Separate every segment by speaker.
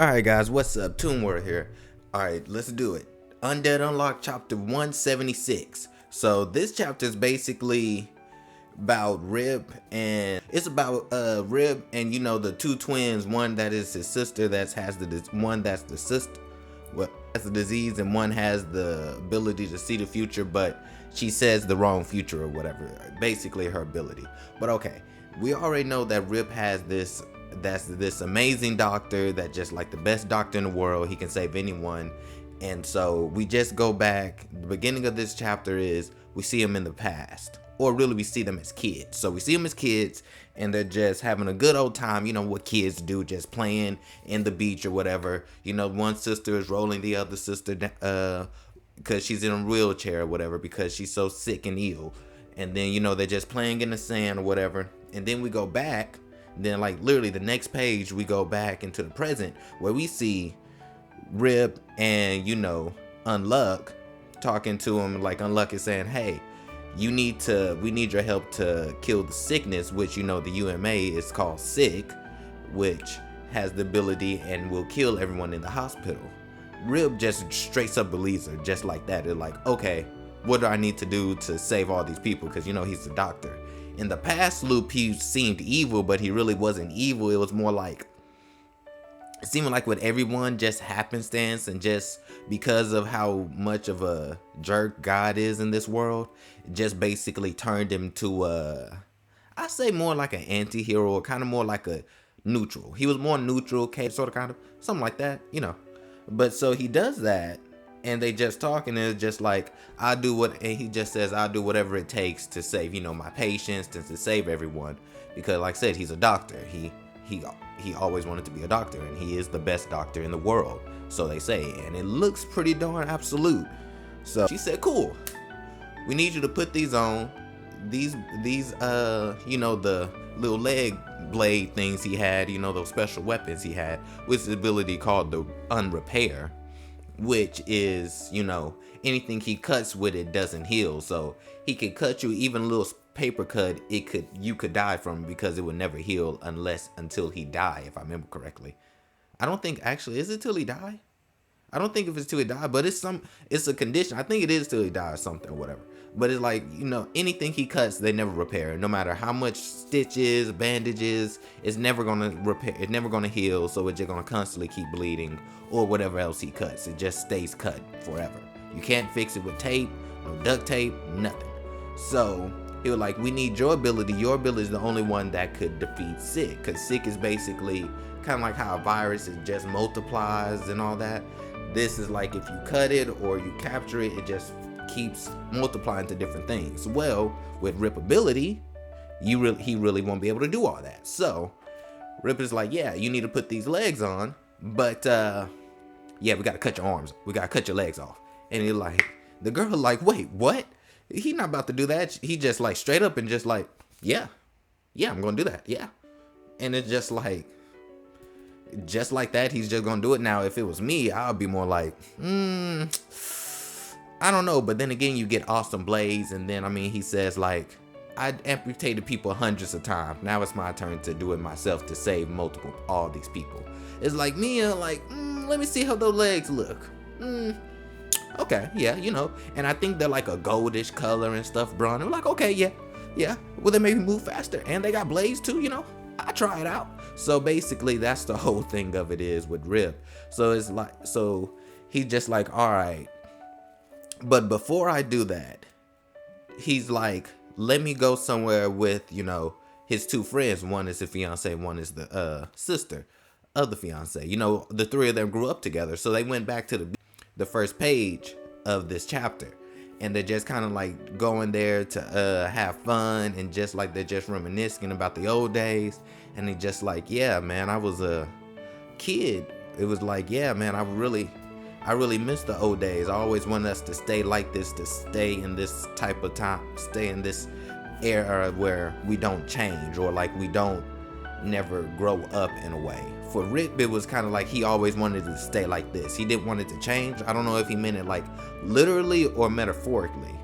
Speaker 1: Alright guys, what's up? Toonward here. Alright, let's do it. Undead Unluck chapter 176. So this chapter is basically about Rib, and it's about Rib and the two twins, one that is his sister that has one that's the sister has the disease, and one has the ability to see the future, but she says the wrong future or whatever. Basically her ability. But okay, we already know that Rib has this amazing doctor that just like the best doctor in the world. He can save anyone. And so we just go back. The beginning of this chapter is we see him in the past, or really we see them as kids. So we see them as kids and they're just having a good old time, what kids do, just playing in the beach or whatever. One sister is rolling the other sister because she's in a wheelchair or whatever because she's so sick and ill. And then they're just playing in the sand or whatever. And then we go back. Then like literally the next page we go back into the present where we see Rib and Unluck talking to him. Like Unluck is saying, hey, we need your help to kill the sickness, which the UMA is called sick, which has the ability and will kill everyone in the hospital. Rib just straight up believes her just like that. They're like, okay, what do I need to do to save all these people? Because he's the doctor. In the past loop, he seemed evil, but he really wasn't evil. It was more like, it seemed like with everyone, just happenstance, and just because of how much of a jerk God is in this world, it just basically turned him to I say more like an anti-hero, or kind of more like a neutral. He was more neutral, sort of, kind of, something like that, But so he does that. And they just talk, and it's just like, and he just says, I'll do whatever it takes to save, my patients, and to save everyone. Because like I said, he's a doctor. He always wanted to be a doctor, and he is the best doctor in the world. So they say, and it looks pretty darn absolute. So she said, cool. We need you to put these on. These the little leg blade things he had, those special weapons he had, with his ability called the Unrepair, which is, anything he cuts with it doesn't heal. So he could cut you, even a little paper cut, you could die from, because it would never heal until he die, if I remember correctly. I don't think, actually, is it till he die? I don't think if it's till he die, but it's a condition. I think it is till he die or something or whatever. But it's like, anything he cuts, they never repair. No matter how much stitches, bandages, it's never gonna repair. It's never gonna heal. So it's just gonna constantly keep bleeding, or whatever else he cuts. It just stays cut forever. You can't fix it with tape, no duct tape, nothing. So he was like, we need your ability. Your ability is the only one that could defeat sick, because sick is basically kind of like how a virus, it just multiplies and all that. This is like, if you cut it or you capture it, it just keeps multiplying to different things. Well, with Rip ability, he really won't be able to do all that. So Rip is like, yeah, you need to put these legs on, but yeah, we gotta cut your arms, we gotta cut your legs off. And he like, the girl like, wait, what? He not about to do that. He just like straight up and just like, yeah, I'm gonna do that, yeah. And it's just like that, he's just gonna do it. Now if it was me, I'll be more like, I don't know. But then again, you get awesome blades, and then he says like, I amputated people hundreds of times. Now it's my turn to do it myself to save all these people. It's like me, like, let me see how those legs look. Okay, yeah, and I think they're like a goldish color and stuff, bro. And I'm like, okay, yeah. Well, they maybe move faster, and they got blades too, I try it out. So basically, that's the whole thing of it is with Rip. So it's like, so he's just like, all right. But before I do that, he's like, let me go somewhere with, his two friends. One is the fiance, one is the sister of the fiance. The three of them grew up together. So they went back to the first page of this chapter. And they're just kind of like going there to have fun, and just like they're just reminiscing about the old days. And they just like, yeah, man, I was a kid. It was like, yeah, man, I really miss the old days. I always wanted us to stay like this, to stay in this type of time, stay in this era where we don't change, or like we don't never grow up in a way. For Rip, it was kind of like he always wanted to stay like this. He didn't want it to change. I don't know if he meant it like literally or metaphorically,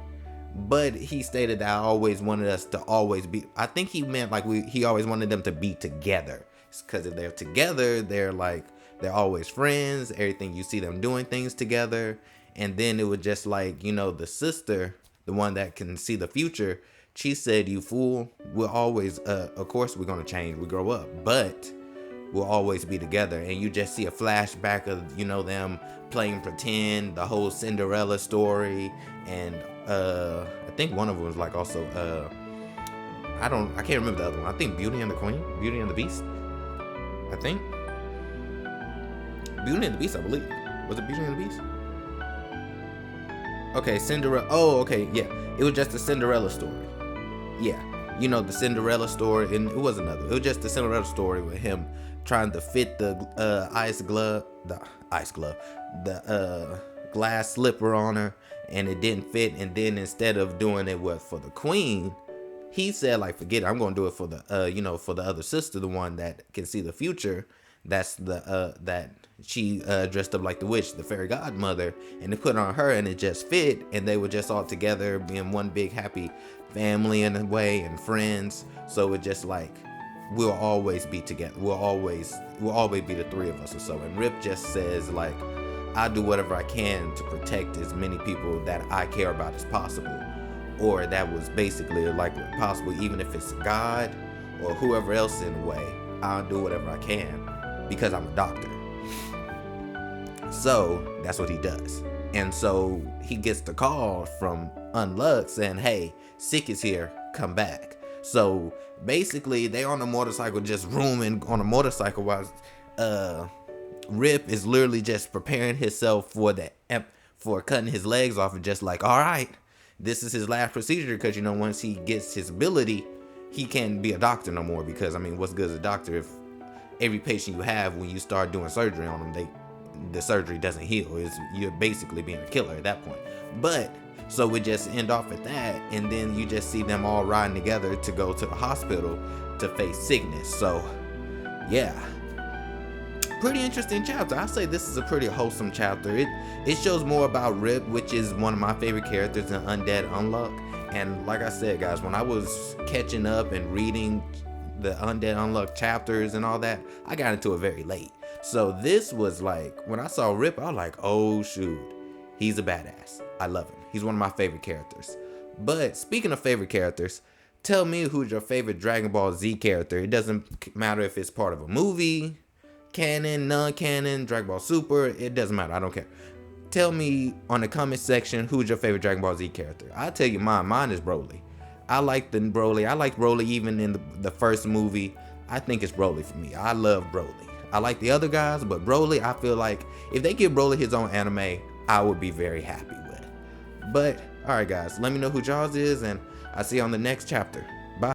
Speaker 1: but he stated that I always wanted us to always be, I think he meant like he always wanted them to be together, because if they're together, they're like they're always friends. Everything you see them doing things together. And then it was just like, you know, the sister, the one that can see the future, she said, "You fool, we'll always, of course we're gonna change, we grow up, but we'll always be together." And you just see a flashback of, you know, them playing pretend, the whole Cinderella story, and I think one of them was like also I can't remember the other one. I think Beauty and the Beast. I think Beauty and the Beast, I believe. Was it Beauty and the Beast? Okay, Cinderella. Oh, okay, yeah. It was just a Cinderella story. Yeah, you know, the Cinderella story, and it was another. It was just the Cinderella story with him trying to fit the glass slipper on her, and it didn't fit. And then instead of doing it for the queen, he said, like, forget it, I'm gonna do it for the you know, for the other sister, the one that can see the future. That's the that she dressed up like the witch, the fairy godmother, and they put it on her, and it just fit, and they were just all together being one big happy family in a way, and friends. So it just like, we'll always be together, we'll always be the three of us or so. And Rip just says, like, I'll do whatever I can to protect as many people that I care about as possible, or that was basically like possible, even if it's God or whoever else in the way. I'll do whatever I can because I'm a doctor. So that's what he does. And so he gets the call from Unluck saying, "Hey, Sick is here, come back." So basically they on a motorcycle, just rooming on a motorcycle, while Rip is literally just preparing himself for cutting his legs off, and just like, all right, this is his last procedure, because, you know, once he gets his ability, he can't be a doctor no more, because, I mean, what's good as a doctor if every patient you have, when you start doing surgery on them, the surgery doesn't heal? You're basically being a killer at that point. But so we just end off at that, and then you just see them all riding together to go to the hospital to face sickness. So yeah, pretty interesting chapter. I say this is a pretty wholesome chapter. It shows more about Rip, which is one of my favorite characters in Undead Unluck. And like I said, guys, when I was catching up and reading the Undead Unluck chapters and all that, I got into it very late. So this was like, when I saw Rip, I was like, oh shoot, he's a badass. I love him. He's one of my favorite characters. But speaking of favorite characters, tell me who's your favorite Dragon Ball Z character. It doesn't matter if it's part of a movie, canon, non-canon, Dragon Ball Super, it doesn't matter. I don't care. Tell me on the comment section who's your favorite Dragon Ball Z character. I'll tell you mine. Mine is Broly. I like Broly. I like Broly even in the first movie. I think it's Broly for me. I love Broly. I like the other guys, but Broly, I feel like if they give Broly his own anime, I would be very happy with. But alright guys, let me know who y'all's is, and I'll see you on the next chapter.